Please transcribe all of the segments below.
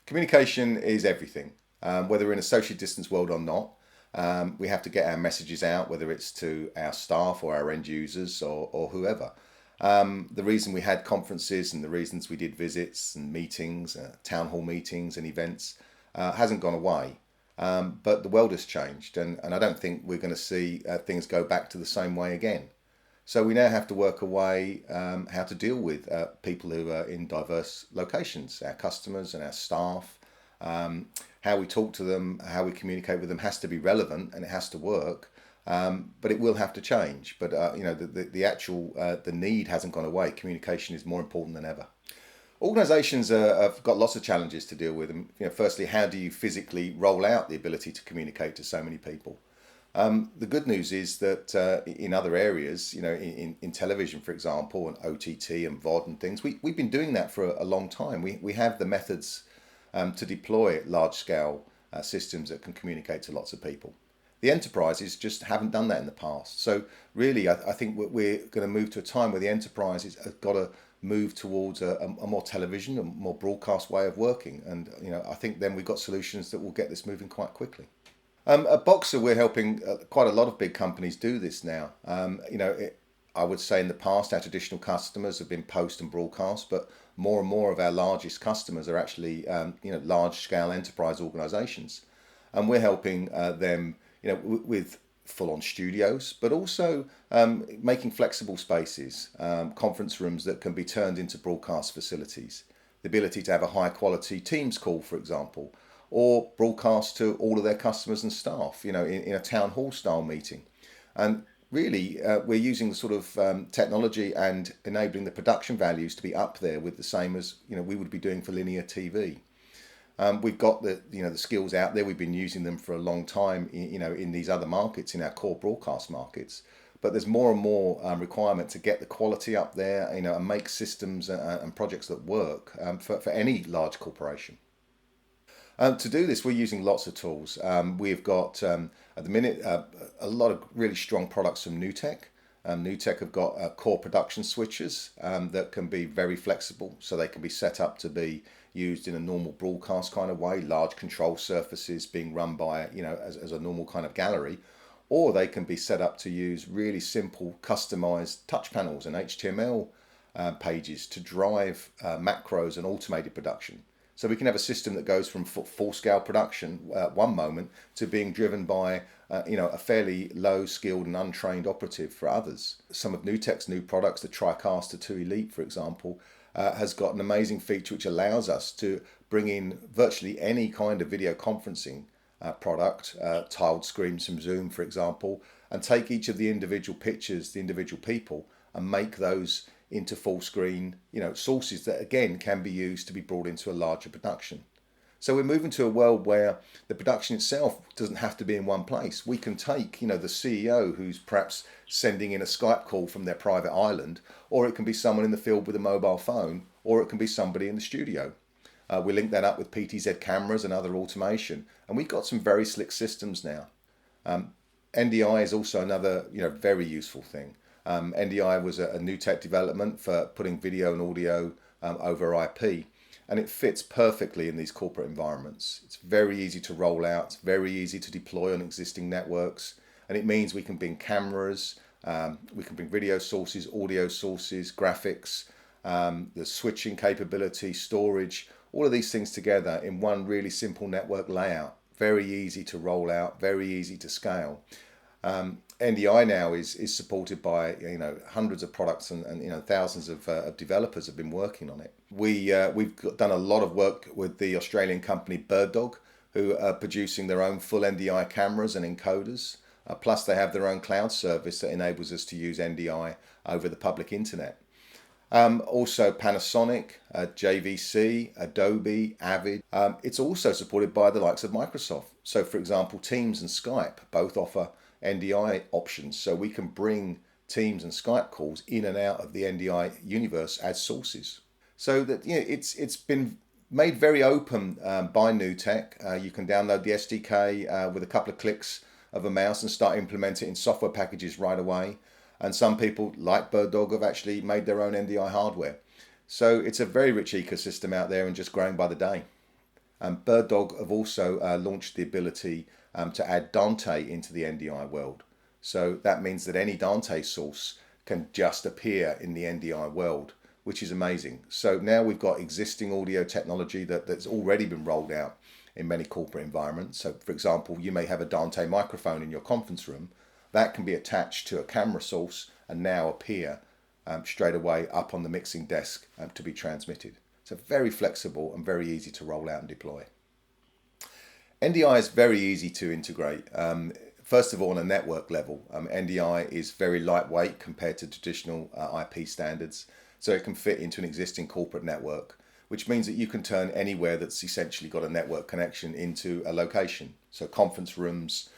Communication is everything. Whether we're in a socially distanced world or not, we have to get our messages out, whether it's to our staff or our end users or whoever. The reason we had conferences and the reasons we did visits and meetings, town hall meetings and events hasn't gone away. But the world has changed, and I don't think we're going to see things go back to the same way again. So we now have to work away how to deal with people who are in diverse locations, our customers and our staff. How we talk to them, how we communicate with them has to be relevant and it has to work. But it will have to change. But the actual the need hasn't gone away. Communication is more important than ever. Organisations have got lots of challenges to deal with. And, firstly, how do you physically roll out the ability to communicate to so many people? The good news is that in other areas, in television, for example, and OTT and VOD and things, we've been doing that for a long time. We have the methods to deploy large-scale systems that can communicate to lots of people. The enterprises just haven't done that in the past. So really, I think we're going to move to a time where the enterprises have got to move towards a more television, a more broadcast way of working. And I think then we've got solutions that will get this moving quite quickly. At Boxer, we're helping quite a lot of big companies do this now. I would say in the past, our traditional customers have been post and broadcast, but more and more of our largest customers are actually, large-scale enterprise organisations, and we're helping them, with full-on studios, but also making flexible spaces, conference rooms that can be turned into broadcast facilities, the ability to have a high-quality Teams call, for example, or broadcast to all of their customers and staff, in a town hall style meeting. And really, we're using the sort of technology and enabling the production values to be up there with the same as we would be doing for linear TV. We've got the skills out there. We've been using them for a long time, in these other markets, in our core broadcast markets. But there's more and more requirement to get the quality up there, and make systems and projects that work for any large corporation. To do this, we're using lots of tools. We've got, at the minute, a lot of really strong products from NewTek. NewTek have got core production switches that can be very flexible, so they can be set up to be used in a normal broadcast kind of way, large control surfaces being run by, as a normal kind of gallery, or they can be set up to use really simple customized touch panels and HTML pages to drive macros and automated production. So we can have a system that goes from full-scale production at one moment to being driven by a fairly low-skilled and untrained operative for others. Some of NewTek's new products, the TriCaster 2 Elite, for example, has got an amazing feature which allows us to bring in virtually any kind of video conferencing product, tiled screens from Zoom, for example, and take each of the individual pictures, the individual people, and make those into full screen, sources that again can be used to be brought into a larger production. So we're moving to a world where the production itself doesn't have to be in one place. We can take, the CEO who's perhaps sending in a Skype call from their private island, or it can be someone in the field with a mobile phone, or it can be somebody in the studio. We link that up with PTZ cameras and other automation, and we've got some very slick systems now. NDI is also another, very useful thing. NDI was a NewTek development for putting video and audio over IP, and it fits perfectly in these corporate environments. It's very easy to roll out, it's very easy to deploy on existing networks, and it means we can bring cameras, we can bring video sources, audio sources, graphics, the switching capability, storage, all of these things together in one really simple network layout. Very easy to roll out, very easy to scale. NDI now is supported by hundreds of products and thousands of developers have been working on it. We've done a lot of work with the Australian company BirdDog, who are producing their own full NDI cameras and encoders. Plus they have their own cloud service that enables us to use NDI over the public internet. Also Panasonic, JVC, Adobe, Avid. It's also supported by the likes of Microsoft. So for example, Teams and Skype both offer NDI options, so we can bring Teams and Skype calls in and out of the NDI universe as sources. So that it's been made very open by NewTek. You can download the SDK with a couple of clicks of a mouse and start implementing it in software packages right away. And some people, like BirdDog, have actually made their own NDI hardware. So it's a very rich ecosystem out there and just growing by the day. BirdDog have also launched the ability to add Dante into the NDI world. So that means that any Dante source can just appear in the NDI world, which is amazing. So now we've got existing audio technology that's already been rolled out in many corporate environments. So for example, you may have a Dante microphone in your conference room that can be attached to a camera source and now appear straight away up on the mixing desk to be transmitted. So very flexible and very easy to roll out and deploy. NDI is very easy to integrate. First of all, on a network level, NDI is very lightweight compared to traditional IP standards. So it can fit into an existing corporate network, which means that you can turn anywhere that's essentially got a network connection into a location. So conference rooms,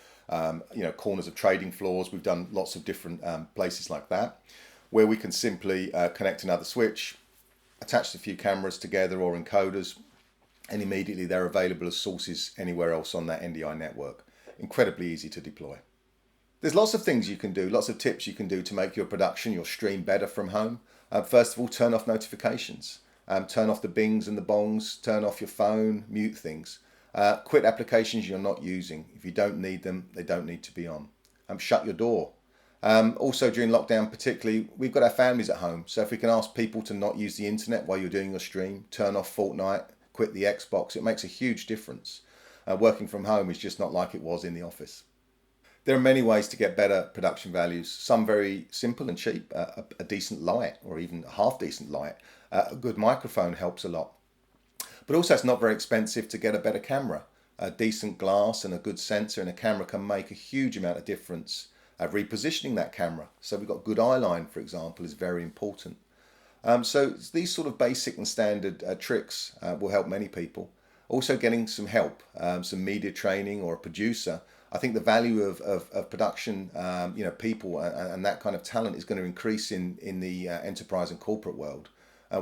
corners of trading floors. We've done lots of different places like that, where we can simply connect another switch, attach a few cameras together or encoders, and immediately they're available as sources anywhere else on that NDI network. Incredibly easy to deploy. There's lots of things you can do, lots of tips you can do to make your production, your stream better from home. First of all, turn off notifications. Turn off the bings and the bongs, turn off your phone, mute things. Quit applications you're not using. If you don't need them, they don't need to be on. Shut your door. Also during lockdown particularly, we've got our families at home. So if we can ask people to not use the internet while you're doing your stream, turn off Fortnite, quit the Xbox, it makes a huge difference. Working from home is just not like it was in the office. There are many ways to get better production values, some very simple and cheap. A decent light or even a half decent light. A good microphone helps a lot. But also it's not very expensive to get a better camera. A decent glass and a good sensor and a camera can make a huge amount of difference. Repositioning that camera. So we've got good eye line, for example, is very important. So these sort of basic and standard tricks will help many people. Also getting some help, some media training or a producer. I think the value of production, people and that kind of talent is going to increase in the enterprise and corporate world.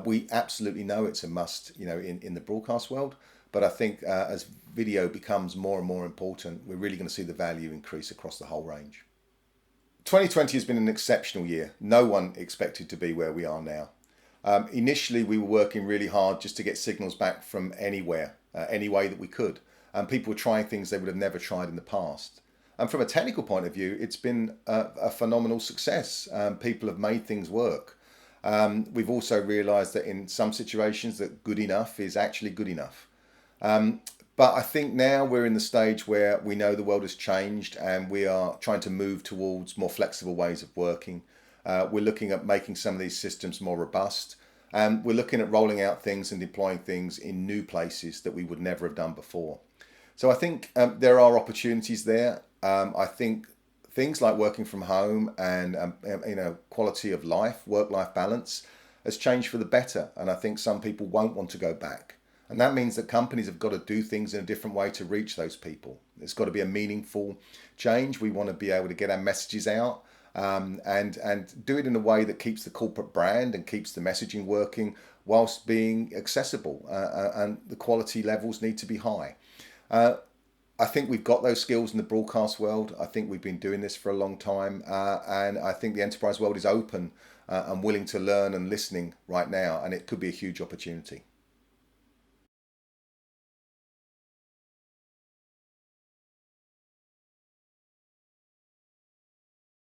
We absolutely know it's a must, in the broadcast world. But I think as video becomes more and more important, we're really going to see the value increase across the whole range. 2020 has been an exceptional year. No one expected to be where we are now. Initially, we were working really hard just to get signals back from anywhere, any way that we could. People were trying things they would have never tried in the past. And from a technical point of view, it's been a phenomenal success. People have made things work. We've also realized that in some situations that good enough is actually good enough. But I think now we're in the stage where we know the world has changed and we are trying to move towards more flexible ways of working. We're looking at making some of these systems more robust. And we're looking at rolling out things and deploying things in new places that we would never have done before. So I think there are opportunities there. I think things like working from home and quality of life, work-life balance has changed for the better. And I think some people won't want to go back. And that means that companies have got to do things in a different way to reach those people. It's got to be a meaningful change. We want to be able to get our messages out and do it in a way that keeps the corporate brand and keeps the messaging working whilst being accessible. And the quality levels need to be high. I think we've got those skills in the broadcast world. I think we've been doing this for a long time. And I think the enterprise world is open and willing to learn and listening right now. And it could be a huge opportunity.